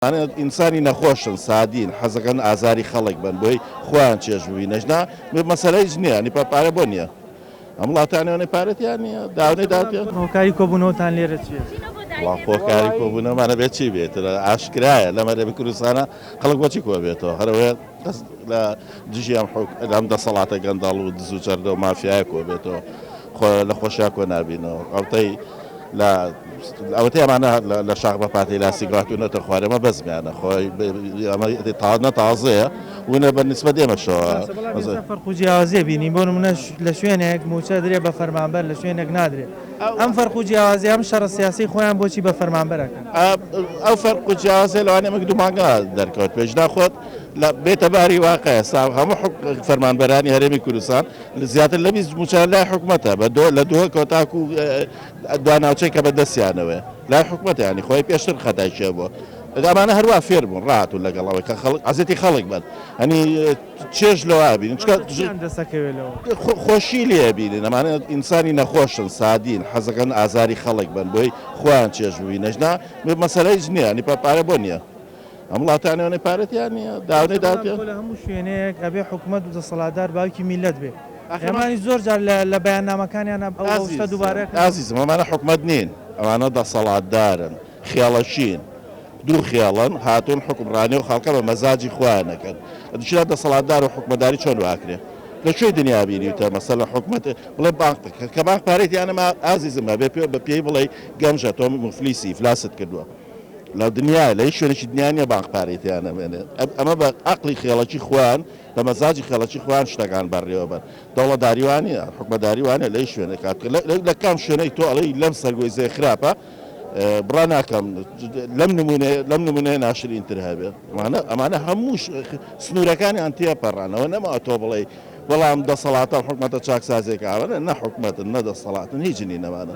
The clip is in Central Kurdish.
ئینسانی نەخۆشن سادین حەزەکەن ئازاری خەڵک بن بۆی خۆیان چێژ ببینەژنا مەسەلەیش نییە نی پارە بۆ نییە ئەم وڵاتانەوەی پارەتیان نییە داونەی دااتێت هۆکاری کۆبوونەوەتان لێرە چیە؟ خۆکاری کۆبوونەمانە بێت چی بێترە ئاشکرایە لەمەرە کوردستانە خەڵک بۆچی کۆ بێتەوە هەرەوەی لە دژی ئەم دەسەڵاتە گەنداڵ و دز و چەردە و مافیایە کۆ بێتەوە لە خۆشییا کۆ نبینەوە ئەڵتەی ئەوەی ئەمانە لە شاخ بە پاتی لاسی گاتونەتە خوارەمە بەزمیانە خۆی ئەمە تازەیە وونە بە نسبەت ئێمەشەوە فەرق و جیاوازیە بینی بۆ نمونە لە شوێنێک موچە درێ بە فەرمانبەر لە شوێنێک نادرێت ئەم فەرق و جیاوازی ئەم شەڕە سیاسی خۆیان بۆچی بە فەرمانبەرەکەن ئەو فەرق و جیاوازیە لەوانێ مەک دوو مانگە دەرکەوت پێشدا خۆت بێتە باری واقعە هەموو فەرمانبەرانی هەرێمی کوردستان زیاتر لە 20 موچە لای حکوومەتە لە دووە کۆتاک و دواناوچەی کە بەدەستیانەوە لای حکوومەتە ینی خۆی پێشتر خەتایشێ بووە ئەمانە هەروە فێر بوون ڕات و لەگەڵەوەی کە عەزەتی خەڵک بن هەنی چێژ لەوە بینن خۆشی لێ بینن ئەمانە ئینسانی نەخۆشن سادین حەزەکەن ئازاری خەڵک بن بۆی خۆیان چێژ ببینەژنا مەسەلەیش نییە نی پارە بۆ نییە ئەم وڵاتانەوەی پارەتیان نییە داونەی دااتێت لە هەموو شوێنەیەک ئەبێ حکوومەت و دەسەڵاتدار باوکی میلەت بێ ئەمانی زۆر جار لە بەیاننامەکانیان ئەوشتە دووبارە ئازیزم ئەمانە حکوومەت نین ئەمانە دەسەڵاتدارن خێڵەشین دوو خێڵن هاتوون حکومڕانی و خەڵکە بە مەزاجی خۆیانەکەن دوشدا دەسەڵاتدار و حکومەتداری چۆن واکرێ لەکوێی دنیا بینیتە مەسەلە حکومەت بڵێ بانک کە بانک پارێتیانەمە ئازیزمە بە پێی بڵێ گەمژە تۆ مفلیسی فلاست کردووە لە دنیا لە هیچ شوێنێکی دنیا نیە بانک پارێتیانە بێنێ ئەمە بە عەقڵی خێڵەکی خۆیان بە مەزاجی خێڵەکی خۆیان شتەکان بەڕێوە بن دەوڵەتداریوانە حکومەتداری وانە لە هیچ شوێنێک لە کام شوێنەی تۆ ئەڵێی لەم سەرگۆیزەیە خراپە بڕا ناکەم لەم نمونەیە ناشرینتر هەبێت ئەمانە هەموو سنوورەکانی ئەنتیەپەڕانەوە نەما تۆ بڵێ وەڵام دەسەڵاتە حکومەتە چاکسازێک ئاوەنە نە حکومەتن نە دەسەڵاتن هیچ نینەمانە